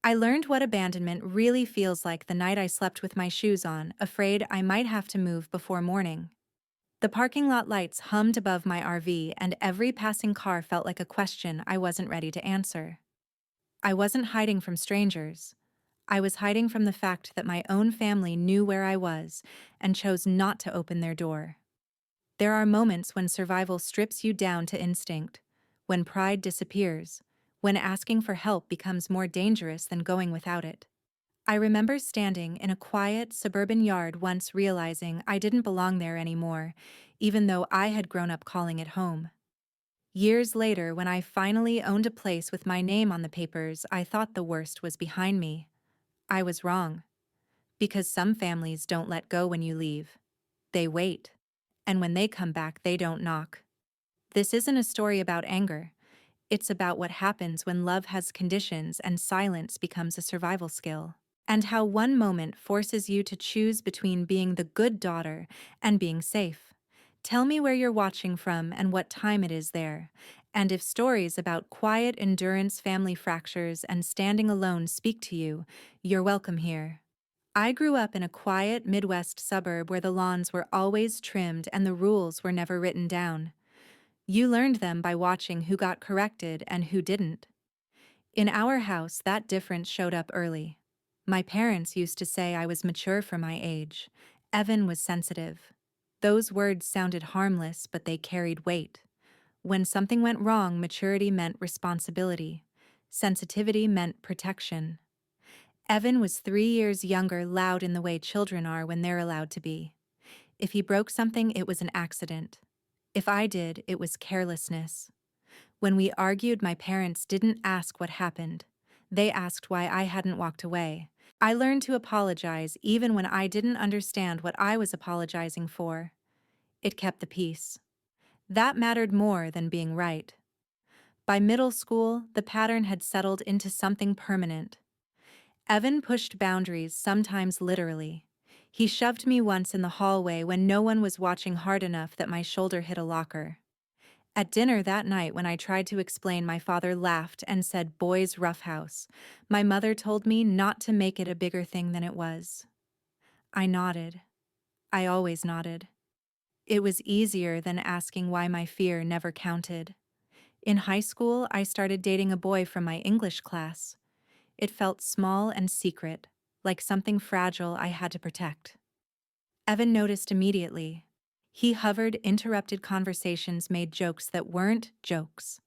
I learned what abandonment really feels like the night I slept with my shoes on, afraid I might have to move before morning. The parking lot lights hummed above my RV, and every passing car felt like a question I wasn't ready to answer. I wasn't hiding from strangers. I was hiding from the fact that my own family knew where I was and chose not to open their door. There are moments when survival strips you down to instinct, when pride disappears, when asking for help becomes more dangerous than going without it. I remember standing in a quiet, suburban yard once realizing I didn't belong there anymore, even though I had grown up calling it home. Years later, when I finally owned a place with my name on the papers, I thought the worst was behind me. I was wrong. Because some families don't let go when you leave. They wait. And when they come back, they don't knock. This isn't a story about anger. It's about what happens when love has conditions and silence becomes a survival skill. And how one moment forces you to choose between being the good daughter and being safe. Tell me where you're watching from and what time it is there. And if stories about quiet endurance, family fractures, and standing alone speak to you, you're welcome here. I grew up in a quiet Midwest suburb where the lawns were always trimmed and the rules were never written down. You learned them by watching who got corrected and who didn't. In our house, that difference showed up early. My parents used to say I was mature for my age. Evan was sensitive. Those words sounded harmless, but they carried weight. When something went wrong, maturity meant responsibility. Sensitivity meant protection. Evan was 3 years younger, loud in the way children are when they're allowed to be. If he broke something, it was an accident. If I did, it was carelessness. When we argued, my parents didn't ask what happened. They asked why I hadn't walked away. I learned to apologize even when I didn't understand what I was apologizing for. It kept the peace. That mattered more than being right. By middle school, the pattern had settled into something permanent. Evan pushed boundaries, sometimes literally. He shoved me once in the hallway when no one was watching hard enough that my shoulder hit a locker. At dinner that night, when I tried to explain, my father laughed and said, "Boys' roughhouse." My mother told me not to make it a bigger thing than it was. I nodded. I always nodded. It was easier than asking why my fear never counted. In high school, I started dating a boy from my English class. It felt small and secret, like something fragile I had to protect. Evan noticed immediately. He hovered, interrupted conversations, made jokes that weren't jokes.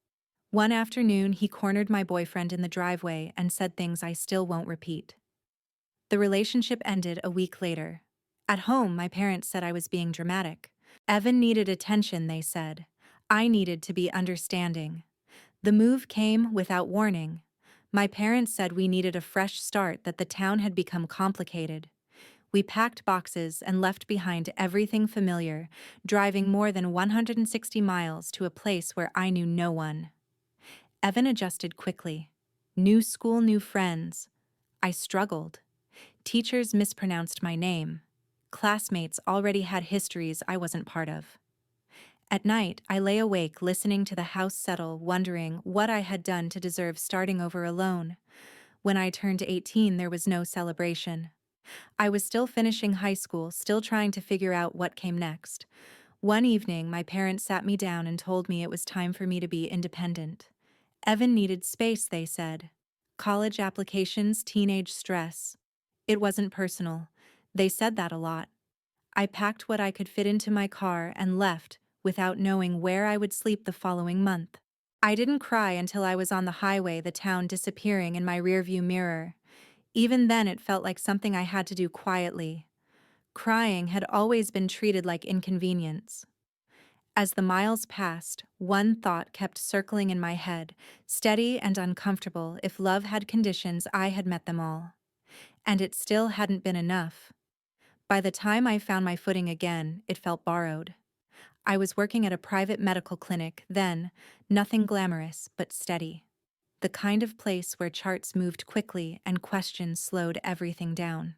One afternoon, he cornered my boyfriend in the driveway and said things I still won't repeat. The relationship ended a week later. At home, my parents said I was being dramatic. Evan needed attention, they said. I needed to be understanding. The move came without warning. My parents said we needed a fresh start, that the town had become complicated. We packed boxes and left behind everything familiar, driving more than 160 miles to a place where I knew no one. Evan adjusted quickly. New school, new friends. I struggled. Teachers mispronounced my name. Classmates already had histories I wasn't part of. At night, I lay awake listening to the house settle, wondering what I had done to deserve starting over alone. When I turned 18, there was no celebration. I was still finishing high school, still trying to figure out what came next. One evening, my parents sat me down and told me it was time for me to be independent. Evan needed space, they said. College applications, teenage stress. It wasn't personal. They said that a lot. I packed what I could fit into my car and left, without knowing where I would sleep the following month. I didn't cry until I was on the highway, the town disappearing in my rearview mirror. Even then, it felt like something I had to do quietly. Crying had always been treated like inconvenience. As the miles passed, one thought kept circling in my head, steady and uncomfortable. If love had conditions, I had met them all. And it still hadn't been enough. By the time I found my footing again, it felt borrowed. I was working at a private medical clinic then, nothing glamorous, but steady. The kind of place where charts moved quickly and questions slowed everything down.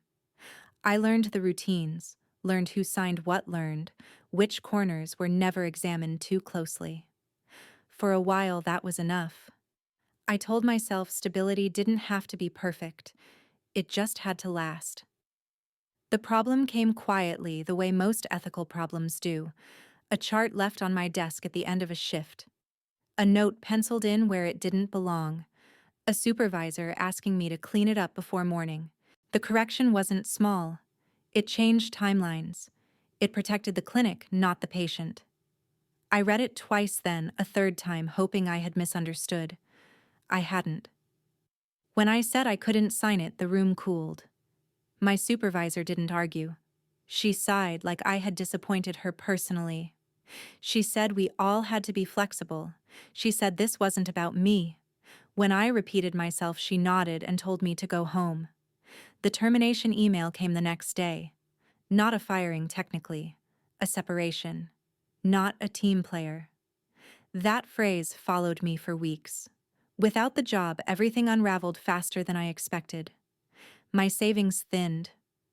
I learned the routines, learned who signed what, learned which corners were never examined too closely. For a while, that was enough. I told myself stability didn't have to be perfect, it just had to last. The problem came quietly, the way most ethical problems do. A chart left on my desk at the end of a shift. A note penciled in where it didn't belong. A supervisor asking me to clean it up before morning. The correction wasn't small. It changed timelines. It protected the clinic, not the patient. I read it twice then, a third time, hoping I had misunderstood. I hadn't. When I said I couldn't sign it, the room cooled. My supervisor didn't argue. She sighed like I had disappointed her personally. She said we all had to be flexible. She said this wasn't about me. When I repeated myself, she nodded and told me to go home. The termination email came the next day. Not a firing, technically. A separation. Not a team player. That phrase followed me for weeks. Without the job, everything unraveled faster than I expected. My savings thinned.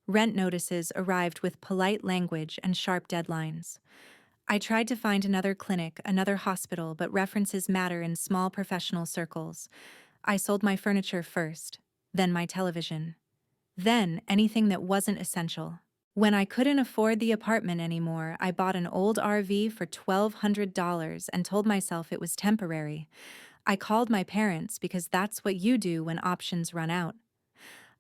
Rent notices arrived with polite language and sharp deadlines. I tried to find another clinic, another hospital, but references matter in small professional circles. I sold my furniture first, then my television, then anything that wasn't essential. When I couldn't afford the apartment anymore, I bought an old RV for $1,200 and told myself it was temporary. I called my parents because that's what you do when options run out.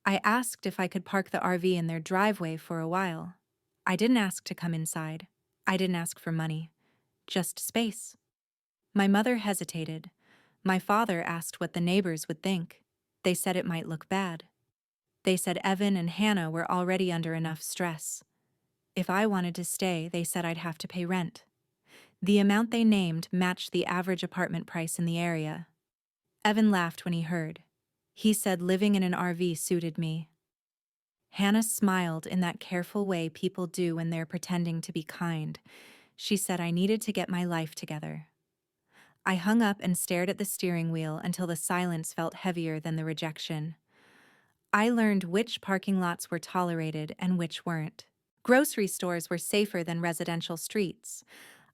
I asked if I could park the RV in their driveway for a while. I didn't ask to come inside. I didn't ask for money. Just space. My mother hesitated. My father asked what the neighbors would think. They said it might look bad. They said Evan and Hannah were already under enough stress. If I wanted to stay, they said I'd have to pay rent. The amount they named matched the average apartment price in the area. Evan laughed when he heard. He said living in an RV suited me. Hannah smiled in that careful way people do when they're pretending to be kind. She said I needed to get my life together. I hung up and stared at the steering wheel until the silence felt heavier than the rejection. I learned which parking lots were tolerated and which weren't. Grocery stores were safer than residential streets.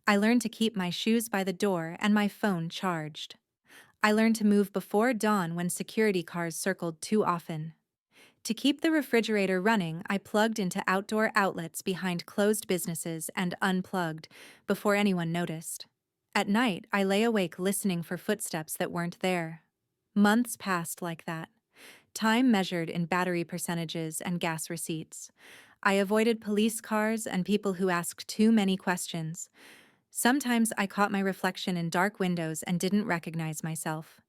I learned to keep my shoes by the door and my phone charged. I learned to move before dawn when security cars circled too often. To keep the refrigerator running, I plugged into outdoor outlets behind closed businesses and unplugged before anyone noticed. At night, I lay awake listening for footsteps that weren't there. Months passed like that. Time measured in battery percentages and gas receipts. I avoided police cars and people who asked too many questions. Sometimes I caught my reflection in dark windows and didn't recognize myself.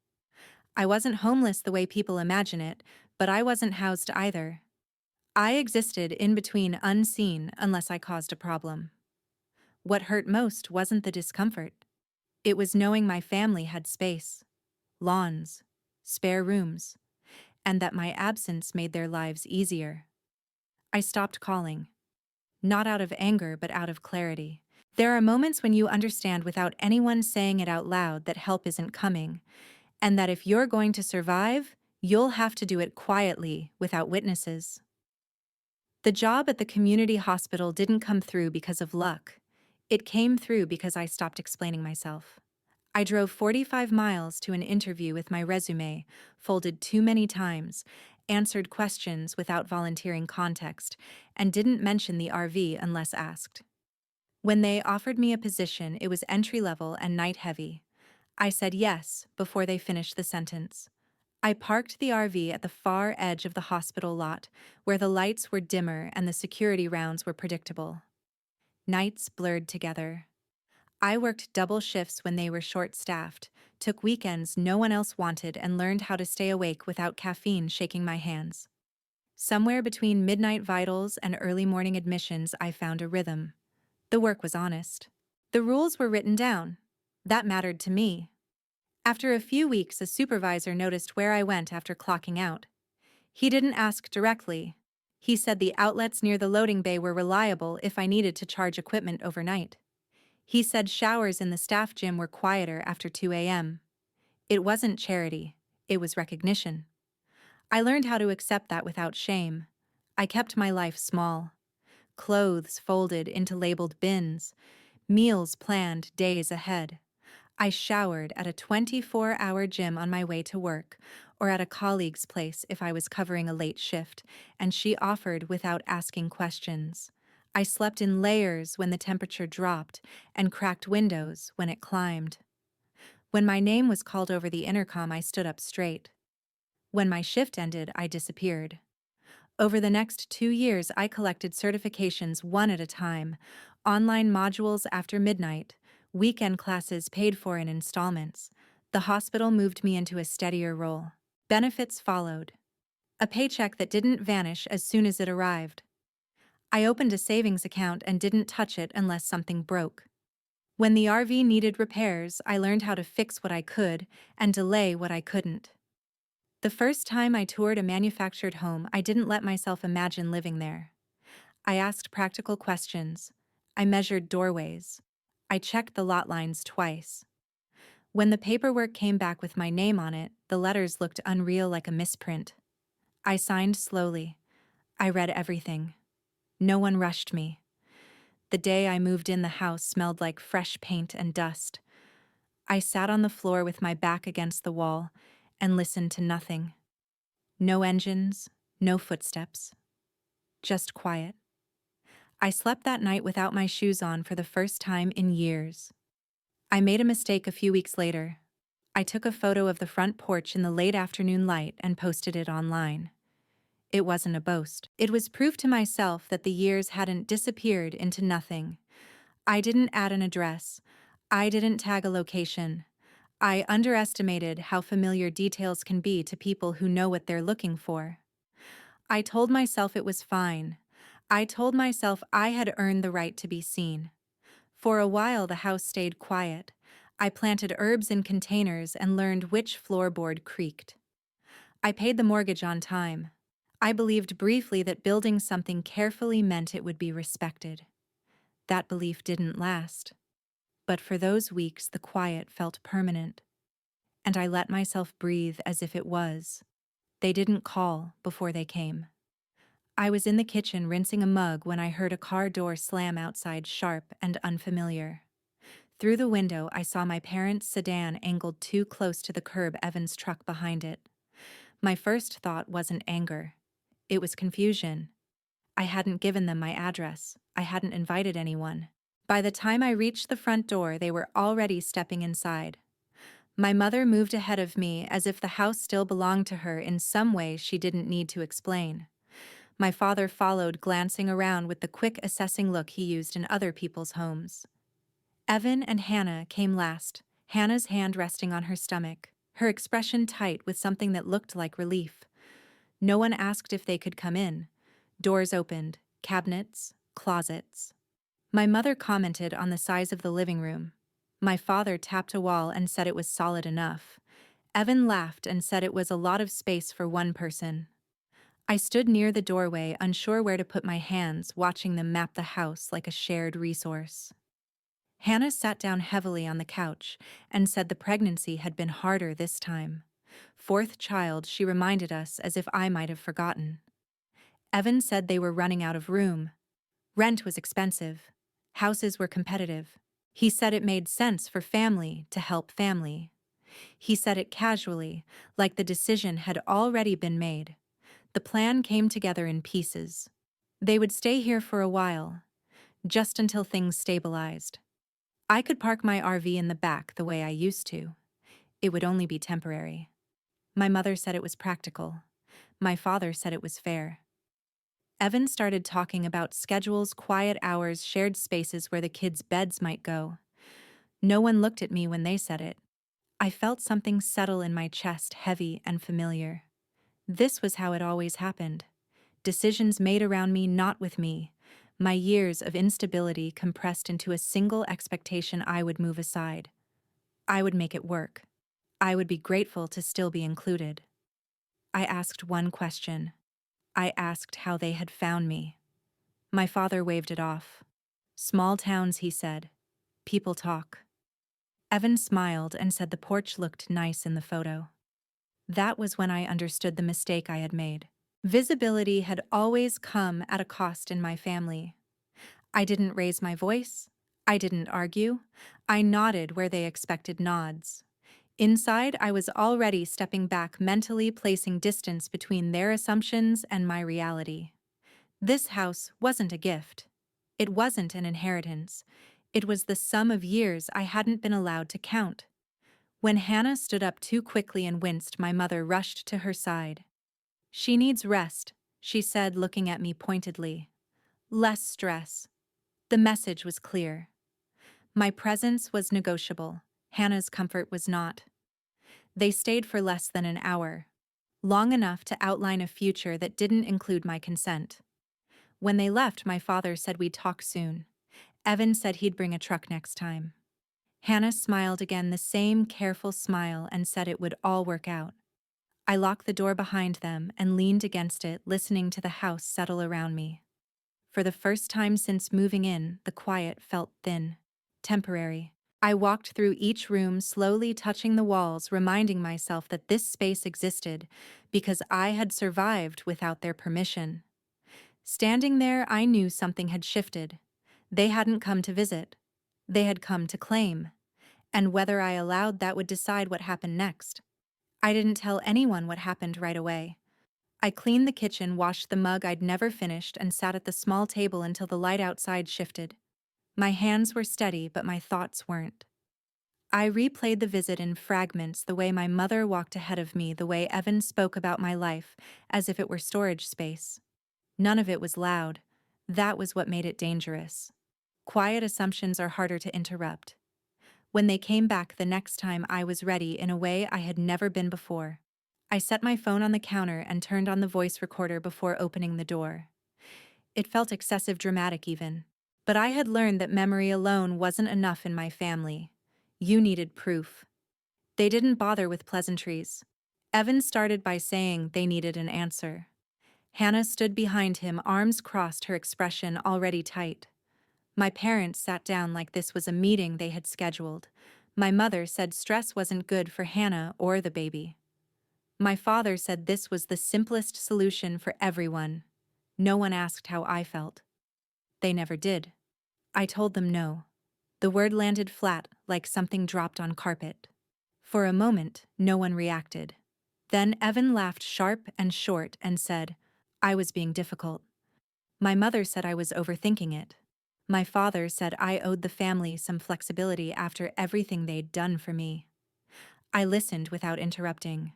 I wasn't homeless the way people imagine it, but I wasn't housed either. I existed in between, unseen unless I caused a problem. What hurt most wasn't the discomfort. It was knowing my family had space, lawns, spare rooms, and that my absence made their lives easier. I stopped calling. Not out of anger, but out of clarity. There are moments when you understand without anyone saying it out loud that help isn't coming, and that if you're going to survive, you'll have to do it quietly, without witnesses. The job at the community hospital didn't come through because of luck. It came through because I stopped explaining myself. I drove 45 miles to an interview with my resume, folded too many times, answered questions without volunteering context, and didn't mention the RV unless asked. When they offered me a position, it was entry-level and night-heavy. I said yes before they finished the sentence. I parked the RV at the far edge of the hospital lot, where the lights were dimmer and the security rounds were predictable. Nights blurred together. I worked double shifts when they were short-staffed, took weekends no one else wanted, and learned how to stay awake without caffeine shaking my hands. Somewhere between midnight vitals and early morning admissions, I found a rhythm. The work was honest. The rules were written down. That mattered to me. After a few weeks, a supervisor noticed where I went after clocking out. He didn't ask directly. He said the outlets near the loading bay were reliable if I needed to charge equipment overnight. He said showers in the staff gym were quieter after 2 a.m. It wasn't charity, it was recognition. I learned how to accept that without shame. I kept my life small. Clothes folded into labeled bins, meals planned days ahead. I showered at a 24-hour gym on my way to work, or at a colleague's place if I was covering a late shift, and she offered without asking questions. I slept in layers when the temperature dropped, and cracked windows when it climbed. When my name was called over the intercom, I stood up straight. When my shift ended, I disappeared. Over the next 2 years, I collected certifications one at a time, online modules after midnight, weekend classes paid for in installments. The hospital moved me into a steadier role. Benefits followed. A paycheck that didn't vanish as soon as it arrived. I opened a savings account and didn't touch it unless something broke. When the RV needed repairs, I learned how to fix what I could and delay what I couldn't. The first time I toured a manufactured home, I didn't let myself imagine living there. I asked practical questions. I measured doorways. I checked the lot lines twice. When the paperwork came back with my name on it, the letters looked unreal, like a misprint. I signed slowly. I read everything. No one rushed me. The day I moved in, the house smelled like fresh paint and dust. I sat on the floor with my back against the wall and listened to nothing. No engines, no footsteps. Just quiet. I slept that night without my shoes on for the first time in years. I made a mistake a few weeks later. I took a photo of the front porch in the late afternoon light and posted it online. It wasn't a boast. It was proof to myself that the years hadn't disappeared into nothing. I didn't add an address. I didn't tag a location. I underestimated how familiar details can be to people who know what they're looking for. I told myself it was fine. I told myself I had earned the right to be seen. For a while, the house stayed quiet. I planted herbs in containers and learned which floorboard creaked. I paid the mortgage on time. I believed briefly that building something carefully meant it would be respected. That belief didn't last. But for those weeks, the quiet felt permanent. And I let myself breathe as if it was. They didn't call before they came. I was in the kitchen rinsing a mug when I heard a car door slam outside, sharp and unfamiliar. Through the window, I saw my parents' sedan angled too close to the curb, Evan's truck behind it. My first thought wasn't anger. It was confusion. I hadn't given them my address. I hadn't invited anyone. By the time I reached the front door, they were already stepping inside. My mother moved ahead of me as if the house still belonged to her in some way she didn't need to explain. My father followed, glancing around with the quick, assessing look he used in other people's homes. Evan and Hannah came last, Hannah's hand resting on her stomach, her expression tight with something that looked like relief. No one asked if they could come in. Doors opened, cabinets, closets. My mother commented on the size of the living room. My father tapped a wall and said it was solid enough. Evan laughed and said it was a lot of space for one person. I stood near the doorway, unsure where to put my hands, watching them map the house like a shared resource. Hannah sat down heavily on the couch and said the pregnancy had been harder this time. Fourth child, she reminded us, as if I might have forgotten. Evan said they were running out of room. Rent was expensive. Houses were competitive. He said it made sense for family to help family. He said it casually, like the decision had already been made. The plan came together in pieces. They would stay here for a while, just until things stabilized. I could park my RV in the back the way I used to. It would only be temporary. My mother said it was practical. My father said it was fair. Evan started talking about schedules, quiet hours, shared spaces where the kids' beds might go. No one looked at me when they said it. I felt something settle in my chest, heavy and familiar. This was how it always happened. Decisions made around me, not with me. My years of instability compressed into a single expectation: I would move aside. I would make it work. I would be grateful to still be included. I asked one question. I asked how they had found me. My father waved it off. Small towns, he said. People talk. Evan smiled and said the porch looked nice in the photo. That was when I understood the mistake I had made. Visibility had always come at a cost in my family. I didn't raise my voice. I didn't argue. I nodded where they expected nods. Inside, I was already stepping back, mentally placing distance between their assumptions and my reality. This house wasn't a gift. It wasn't an inheritance. It was the sum of years I hadn't been allowed to count. When Hannah stood up too quickly and winced, my mother rushed to her side. "She needs rest," she said, looking at me pointedly. "Less stress." The message was clear. My presence was negotiable. Hannah's comfort was not. They stayed for less than an hour, long enough to outline a future that didn't include my consent. When they left, my father said we'd talk soon. Evan said he'd bring a truck next time. Hannah smiled again, the same careful smile, and said it would all work out. I locked the door behind them and leaned against it, listening to the house settle around me. For the first time since moving in, the quiet felt thin, temporary. I walked through each room, slowly touching the walls, reminding myself that this space existed because I had survived without their permission. Standing there, I knew something had shifted. They hadn't come to visit. They had come to claim. And whether I allowed that would decide what happened next. I didn't tell anyone what happened right away. I cleaned the kitchen, washed the mug I'd never finished, and sat at the small table until the light outside shifted. My hands were steady, but my thoughts weren't. I replayed the visit in fragments, the way my mother walked ahead of me, the way Evan spoke about my life, as if it were storage space. None of it was loud. That was what made it dangerous. Quiet assumptions are harder to interrupt. When they came back the next time, I was ready in a way I had never been before. I set my phone on the counter and turned on the voice recorder before opening the door. It felt excessive, dramatic even. But I had learned that memory alone wasn't enough in my family. You needed proof. They didn't bother with pleasantries. Evan started by saying they needed an answer. Hannah stood behind him, arms crossed, her expression already tight. My parents sat down like this was a meeting they had scheduled. My mother said stress wasn't good for Hannah or the baby. My father said this was the simplest solution for everyone. No one asked how I felt. They never did. I told them no. The word landed flat, like something dropped on carpet. For a moment, no one reacted. Then Evan laughed sharp and short and said, "I was being difficult." My mother said I was overthinking it. My father said I owed the family some flexibility after everything they'd done for me. I listened without interrupting.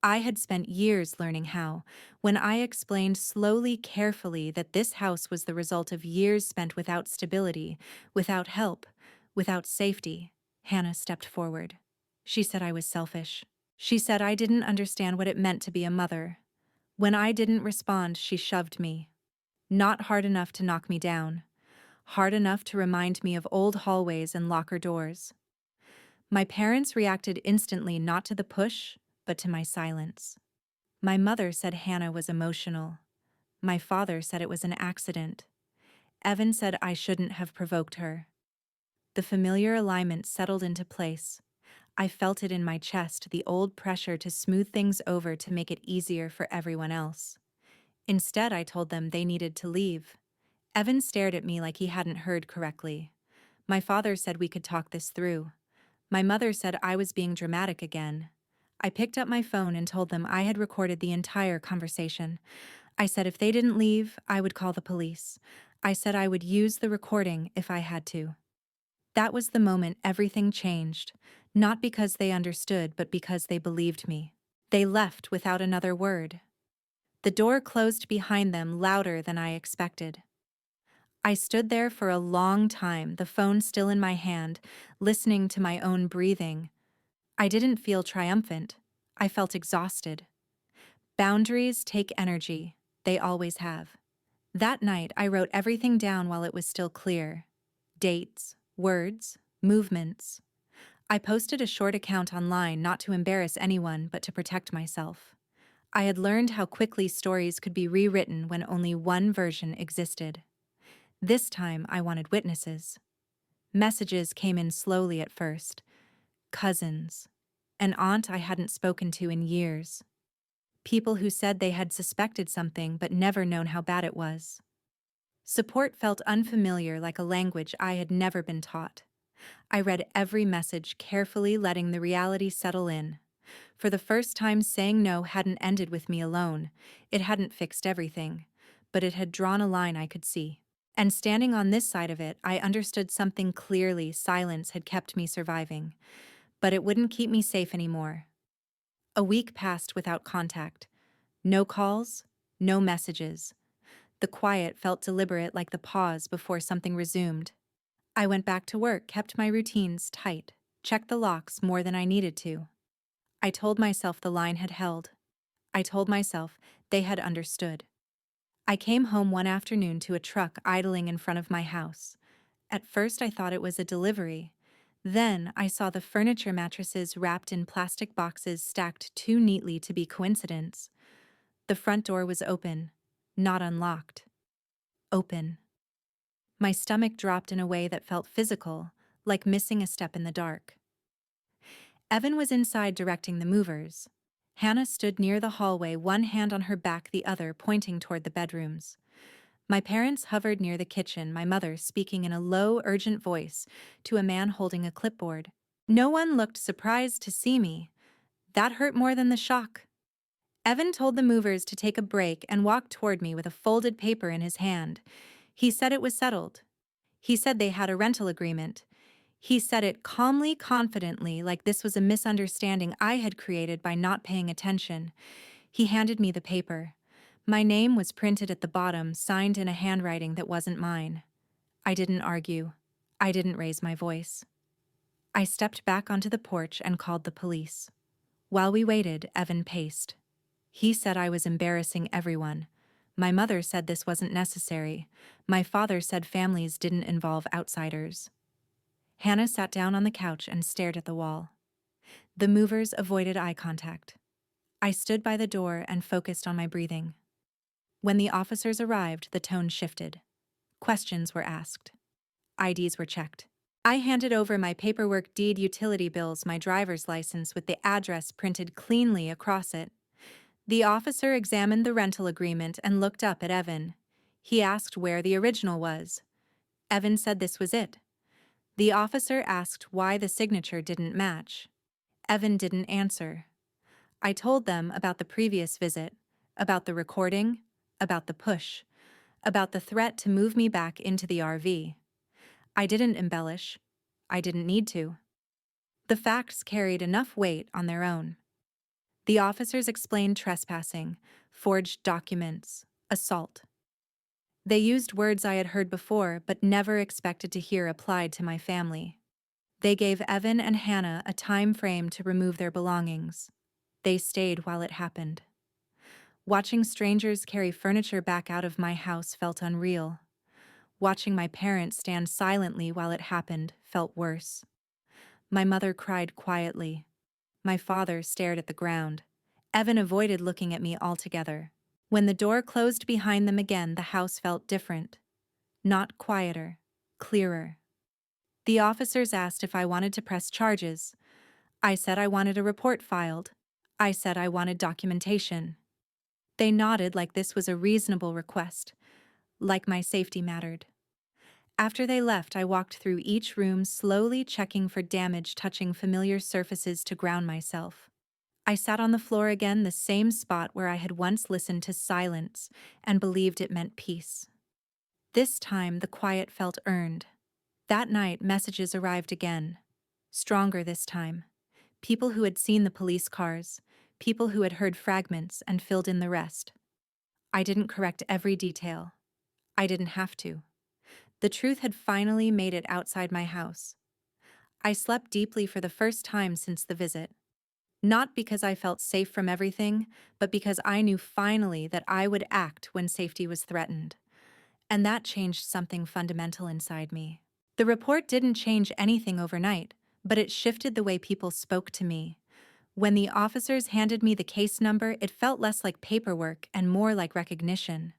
I had spent years learning how. When I explained slowly, carefully, that this house was the result of years spent without stability, without help, without safety, Hannah stepped forward. She said I was selfish. She said I didn't understand what it meant to be a mother. When I didn't respond, she shoved me. Not hard enough to knock me down. Hard enough to remind me of old hallways and locker doors. My parents reacted instantly, not to the push, but to my silence. My mother said Hannah was emotional. My father said it was an accident. Evan said I shouldn't have provoked her. The familiar alignment settled into place. I felt it in my chest, the old pressure to smooth things over to make it easier for everyone else. Instead, I told them they needed to leave. Evan stared at me like he hadn't heard correctly. My father said we could talk this through. My mother said I was being dramatic again. I picked up my phone and told them I had recorded the entire conversation. I said if they didn't leave, I would call the police. I said I would use the recording if I had to. That was the moment everything changed, not because they understood, but because they believed me. They left without another word. The door closed behind them louder than I expected. I stood there for a long time, the phone still in my hand, listening to my own breathing. I didn't feel triumphant. I felt exhausted. Boundaries take energy. They always have. That night, I wrote everything down while it was still clear. Dates, words, movements. I posted a short account online, not to embarrass anyone, but to protect myself. I had learned how quickly stories could be rewritten when only one version existed. This time, I wanted witnesses. Messages came in slowly at first. Cousins. An aunt I hadn't spoken to in years. People who said they had suspected something but never known how bad it was. Support felt unfamiliar, like a language I had never been taught. I read every message carefully, letting the reality settle in. For the first time, saying no hadn't ended with me alone. It hadn't fixed everything, but it had drawn a line I could see. And standing on this side of it, I understood something clearly. Silence had kept me surviving, but it wouldn't keep me safe anymore. A week passed without contact. No calls, no messages. The quiet felt deliberate, like the pause before something resumed. I went back to work, kept my routines tight, checked the locks more than I needed to. I told myself the line had held. I told myself they had understood. I came home one afternoon to a truck idling in front of my house. At first I thought it was a delivery. Then I saw the furniture mattresses wrapped in plastic boxes stacked too neatly to be coincidence. The front door was open, not unlocked. Open. My stomach dropped in a way that felt physical, like missing a step in the dark. Evan was inside directing the movers. Hannah stood near the hallway, one hand on her back, the other pointing toward the bedrooms. My parents hovered near the kitchen, my mother speaking in a low, urgent voice to a man holding a clipboard. No one looked surprised to see me. That hurt more than the shock. Evan told the movers to take a break and walked toward me with a folded paper in his hand. He said it was settled. He said they had a rental agreement. He said it calmly, confidently, like this was a misunderstanding I had created by not paying attention. He handed me the paper. My name was printed at the bottom, signed in a handwriting that wasn't mine. I didn't argue. I didn't raise my voice. I stepped back onto the porch and called the police. While we waited, Evan paced. He said I was embarrassing everyone. My mother said this wasn't necessary. My father said families didn't involve outsiders. Hannah sat down on the couch and stared at the wall. The movers avoided eye contact. I stood by the door and focused on my breathing. When the officers arrived, the tone shifted. Questions were asked. IDs were checked. I handed over my paperwork, deed, utility bills, my driver's license with the address printed cleanly across it. The officer examined the rental agreement and looked up at Evan. He asked where the original was. Evan said this was it. The officer asked why the signature didn't match. Evan didn't answer. I told them about the previous visit, about the recording, about the push, about the threat to move me back into the RV. I didn't embellish. I didn't need to. The facts carried enough weight on their own. The officers explained trespassing, forged documents, assault. They used words I had heard before but never expected to hear applied to my family. They gave Evan and Hannah a time frame to remove their belongings. They stayed while it happened. Watching strangers carry furniture back out of my house felt unreal. Watching my parents stand silently while it happened felt worse. My mother cried quietly. My father stared at the ground. Evan avoided looking at me altogether. When the door closed behind them again, the house felt different. Not quieter, clearer. The officers asked if I wanted to press charges. I said I wanted a report filed. I said I wanted documentation. They nodded like this was a reasonable request, like my safety mattered. After they left, I walked through each room, slowly checking for damage, touching familiar surfaces to ground myself. I sat on the floor again, the same spot where I had once listened to silence and believed it meant peace. This time, the quiet felt earned. That night, messages arrived again. Stronger this time. People who had seen the police cars, people who had heard fragments and filled in the rest. I didn't correct every detail. I didn't have to. The truth had finally made it outside my house. I slept deeply for the first time since the visit. Not because I felt safe from everything, but because I knew finally that I would act when safety was threatened. And that changed something fundamental inside me. The report didn't change anything overnight, but it shifted the way people spoke to me. When the officers handed me the case number, it felt less like paperwork and more like recognition.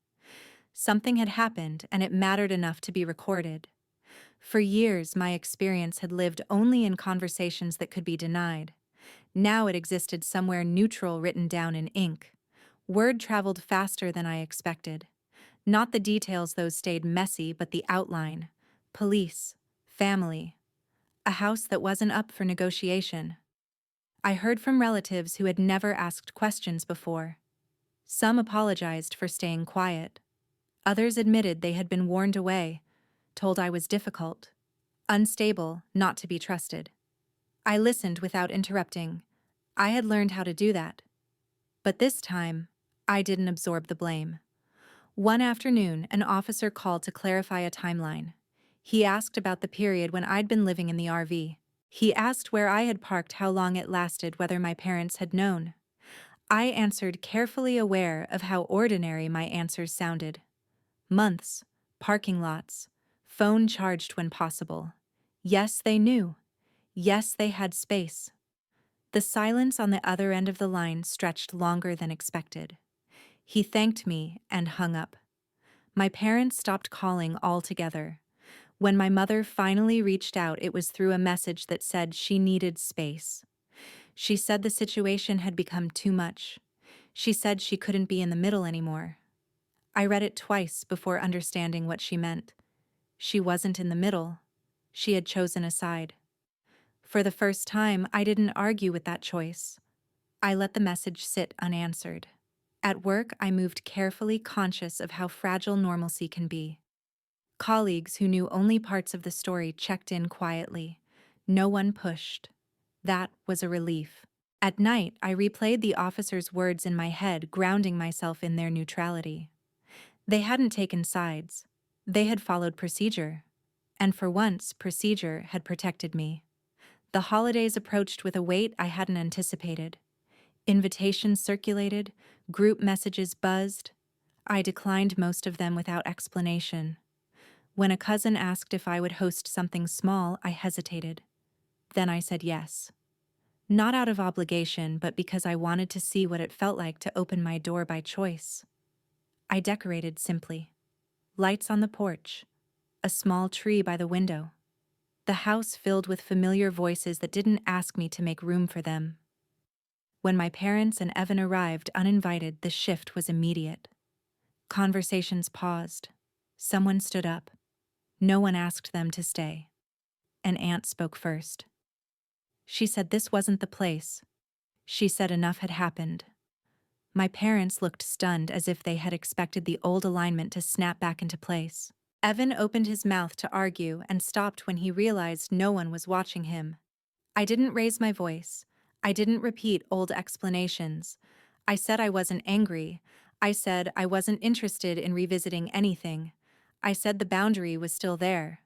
Something had happened, and it mattered enough to be recorded. For years, my experience had lived only in conversations that could be denied. Now it existed somewhere neutral, written down in ink. Word traveled faster than I expected. Not the details, those stayed messy, but the outline. Police. Family. a house that wasn't up for negotiation. I heard from relatives who had never asked questions before. Some apologized for staying quiet. Others admitted they had been warned away, told I was difficult, unstable, not to be trusted. I listened without interrupting. I had learned how to do that. But this time, I didn't absorb the blame. One afternoon, an officer called to clarify a timeline. He asked about the period when I'd been living in the RV. He asked where I had parked, how long it lasted, whether my parents had known. I answered, carefully aware of how ordinary my answers sounded. Months, parking lots, phone charged when possible. Yes, they knew. Yes, they had space. The silence on the other end of the line stretched longer than expected. He thanked me and hung up. My parents stopped calling altogether. When my mother finally reached out, it was through a message that said she needed space. She said the situation had become too much. She said she couldn't be in the middle anymore. I read it twice before understanding what she meant. She wasn't in the middle. She had chosen a side. For the first time, I didn't argue with that choice. I let the message sit unanswered. At work, I moved carefully, conscious of how fragile normalcy can be. Colleagues who knew only parts of the story checked in quietly. No one pushed. That was a relief. At night, I replayed the officer's words in my head, grounding myself in their neutrality. They hadn't taken sides. They had followed procedure. And for once, procedure had protected me. The holidays approached with a weight I hadn't anticipated. Invitations circulated, group messages buzzed. I declined most of them without explanation. When a cousin asked if I would host something small, I hesitated. Then I said yes. Not out of obligation, but because I wanted to see what it felt like to open my door by choice. I decorated simply. Lights on the porch, a small tree by the window. The house filled with familiar voices that didn't ask me to make room for them. When my parents and Evan arrived uninvited, the shift was immediate. Conversations paused. Someone stood up. No one asked them to stay. An aunt spoke first. She said this wasn't the place. She said enough had happened. My parents looked stunned, as if they had expected the old alignment to snap back into place. Evan opened his mouth to argue and stopped when he realized no one was watching him. I didn't raise my voice. I didn't repeat old explanations. I said I wasn't angry. I said I wasn't interested in revisiting anything. I said the boundary was still there.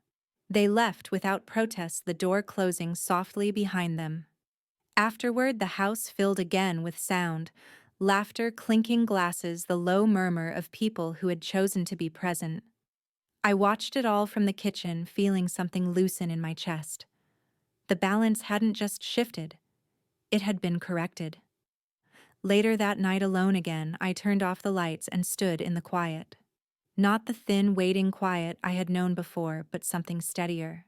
They left without protest, the door closing softly behind them. Afterward, the house filled again with sound, laughter, clinking glasses, the low murmur of people who had chosen to be present. I watched it all from the kitchen, feeling something loosen in my chest. The balance hadn't just shifted. It had been corrected. Later that night, alone again, I turned off the lights and stood in the quiet. Not the thin, waiting quiet I had known before, but something steadier.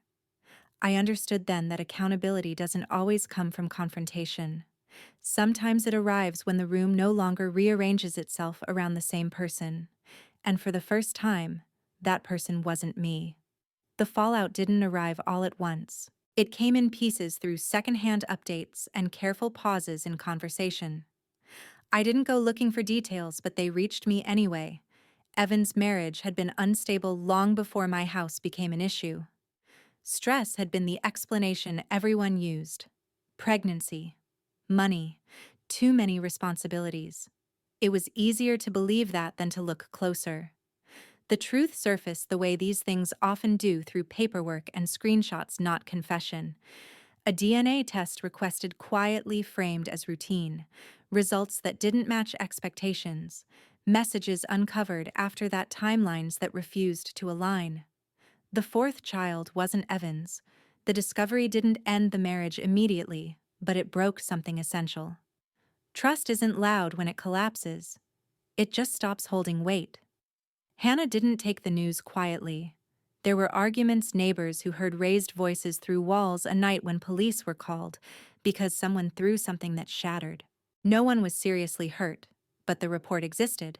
I understood then that accountability doesn't always come from confrontation. Sometimes it arrives when the room no longer rearranges itself around the same person. And for the first time, that person wasn't me. The fallout didn't arrive all at once. It came in pieces through secondhand updates and careful pauses in conversation. I didn't go looking for details, but they reached me anyway. Evan's marriage had been unstable long before my house became an issue. Stress had been the explanation everyone used. Pregnancy, money, too many responsibilities. It was easier to believe that than to look closer. The truth surfaced the way these things often do, through paperwork and screenshots, not confession. A DNA test requested, quietly framed as routine. Results that didn't match expectations. Messages uncovered after that, timelines that refused to align. The fourth child wasn't Evan's. The discovery didn't end the marriage immediately, but it broke something essential. Trust isn't loud when it collapses. It just stops holding weight. Hannah didn't take the news quietly. There were arguments, neighbors who heard raised voices through walls, a night when police were called because someone threw something that shattered. No one was seriously hurt, but the report existed.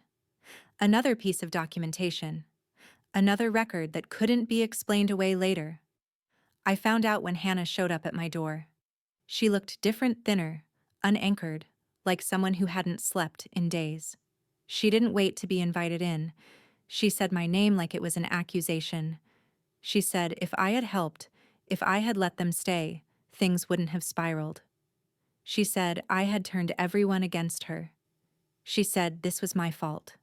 Another piece of documentation. Another record that couldn't be explained away later. I found out when Hannah showed up at my door. She looked different, thinner, unanchored, like someone who hadn't slept in days. She didn't wait to be invited in. She said my name like it was an accusation. She said if I had helped, if I had let them stay, things wouldn't have spiraled. She said I had turned everyone against her. She said this was my fault.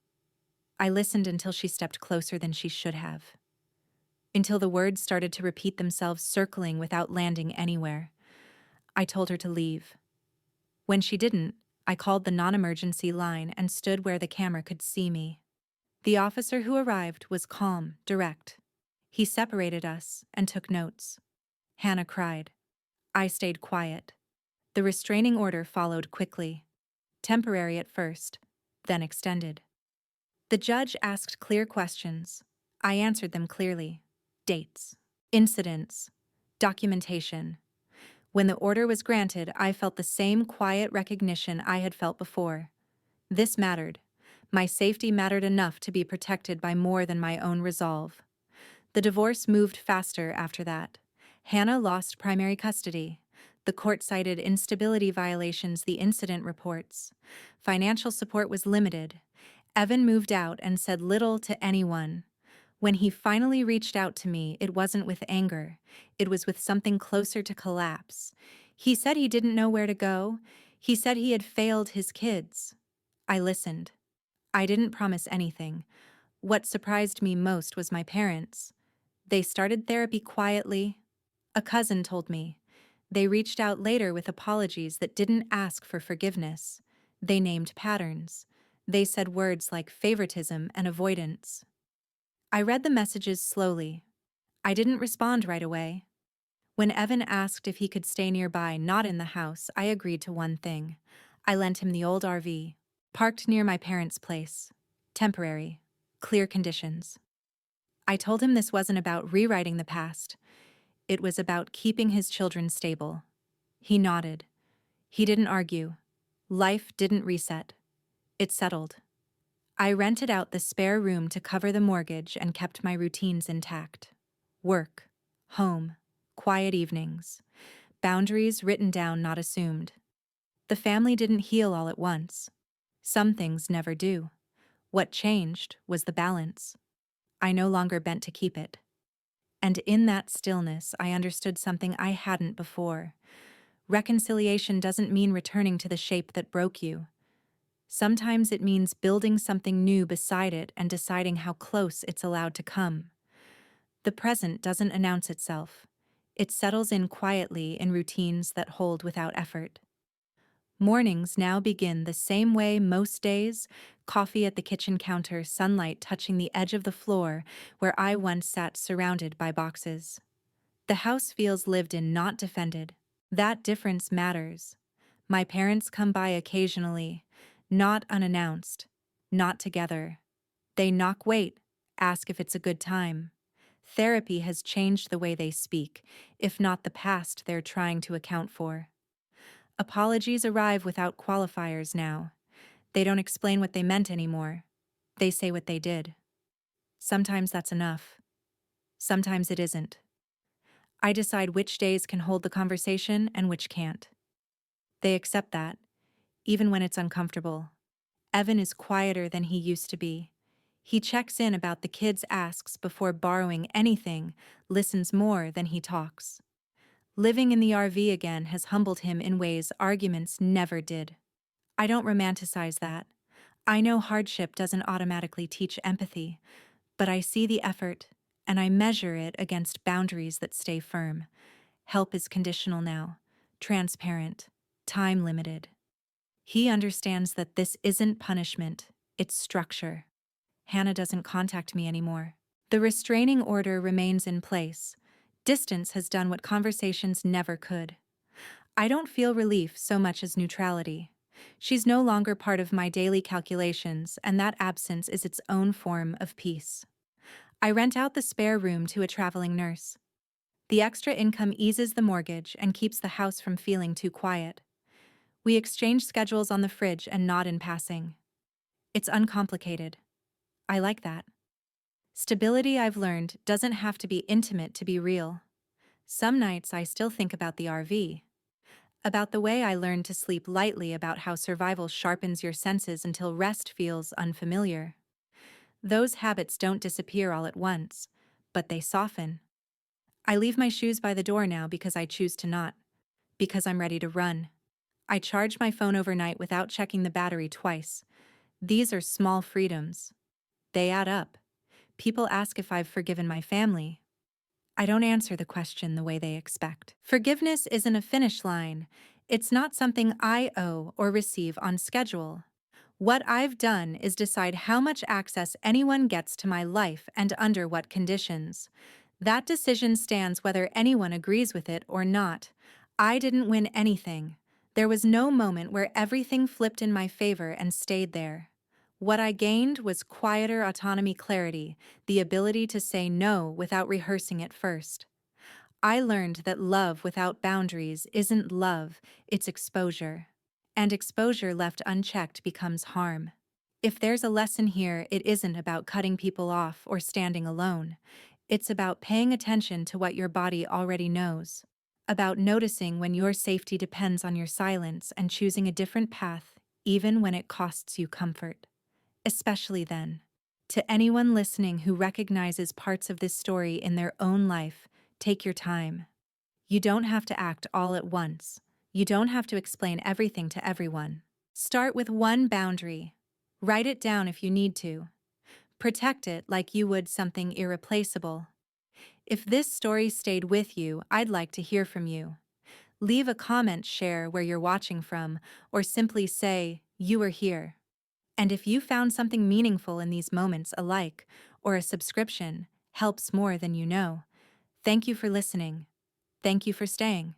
I listened until she stepped closer than she should have. Until the words started to repeat themselves, circling without landing anywhere. I told her to leave. When she didn't, I called the non-emergency line and stood where the camera could see me. The officer who arrived was calm, direct. He separated us and took notes. Hannah cried. I stayed quiet. The restraining order followed quickly. Temporary at first, then extended. The judge asked clear questions. I answered them clearly. Dates, incidents, documentation. When the order was granted, I felt the same quiet recognition I had felt before. This mattered. My safety mattered enough to be protected by more than my own resolve. The divorce moved faster after that. Hannah lost primary custody. The court cited instability violations, the incident reports. Financial support was limited. Evan moved out and said little to anyone. When he finally reached out to me, it wasn't with anger. It was with something closer to collapse. He said he didn't know where to go. He said he had failed his kids. I listened. I didn't promise anything. What surprised me most was my parents. They started therapy quietly. A cousin told me. They reached out later with apologies that didn't ask for forgiveness. They named patterns. They said words like favoritism and avoidance. I read the messages slowly. I didn't respond right away. When Evan asked if he could stay nearby, not in the house, I agreed to one thing. I lent him the old RV, parked near my parents' place. Temporary, clear conditions. I told him this wasn't about rewriting the past. It was about keeping his children stable. He nodded. He didn't argue. Life didn't reset. It settled. I rented out the spare room to cover the mortgage and kept my routines intact. Work, home, quiet evenings. Boundaries written down, not assumed. The family didn't heal all at once. Some things never do. What changed was the balance. I no longer bent to keep it. And in that stillness, I understood something I hadn't before. Reconciliation doesn't mean returning to the shape that broke you. Sometimes it means building something new beside it and deciding how close it's allowed to come. The present doesn't announce itself. It settles in quietly in routines that hold without effort. Mornings now begin the same way most days: coffee at the kitchen counter, sunlight touching the edge of the floor where I once sat surrounded by boxes. The house feels lived in, not defended. That difference matters. My parents come by occasionally, not unannounced, not together. They knock, wait, ask if it's a good time. Therapy has changed the way they speak, if not the past they're trying to account for. Apologies arrive without qualifiers now. They don't explain what they meant anymore. They say what they did. Sometimes that's enough. Sometimes it isn't. I decide which days can hold the conversation and which can't. They accept that, even when it's uncomfortable. Evan is quieter than he used to be. He checks in about the kids' asks before borrowing anything, listens more than he talks. Living in the RV again has humbled him in ways arguments never did. I don't romanticize that. I know hardship doesn't automatically teach empathy, but I see the effort, and I measure it against boundaries that stay firm. Help is conditional now, transparent, time-limited. He understands that this isn't punishment, it's structure. Hannah doesn't contact me anymore. The restraining order remains in place. Distance has done what conversations never could. I don't feel relief so much as neutrality. She's no longer part of my daily calculations, and that absence is its own form of peace. I rent out the spare room to a traveling nurse. The extra income eases the mortgage and keeps the house from feeling too quiet. We exchange schedules on the fridge and nod in passing. It's uncomplicated. I like that. Stability, I've learned, doesn't have to be intimate to be real. Some nights I still think about the RV, about the way I learned to sleep lightly, about how survival sharpens your senses until rest feels unfamiliar. Those habits don't disappear all at once, but they soften. I leave my shoes by the door now because I choose to not, because I'm ready to run. I charge my phone overnight without checking the battery twice. These are small freedoms. They add up. People ask if I've forgiven my family. I don't answer the question the way they expect. Forgiveness isn't a finish line. It's not something I owe or receive on schedule. What I've done is decide how much access anyone gets to my life and under what conditions. That decision stands whether anyone agrees with it or not. I didn't win anything. There was no moment where everything flipped in my favor and stayed there. What I gained was quieter autonomy, clarity, the ability to say no without rehearsing it first. I learned that love without boundaries isn't love, it's exposure. And exposure left unchecked becomes harm. If there's a lesson here, it isn't about cutting people off or standing alone. It's about paying attention to what your body already knows. About noticing when your safety depends on your silence and choosing a different path, even when it costs you comfort. Especially then. To anyone listening who recognizes parts of this story in their own life, take your time. You don't have to act all at once. You don't have to explain everything to everyone. Start with one boundary. Write it down if you need to. Protect it like you would something irreplaceable. If this story stayed with you, I'd like to hear from you. Leave a comment, share where you're watching from, or simply say, "You were here." And if you found something meaningful in these moments, a like or a subscription helps more than you know. Thank you for listening. Thank you for staying.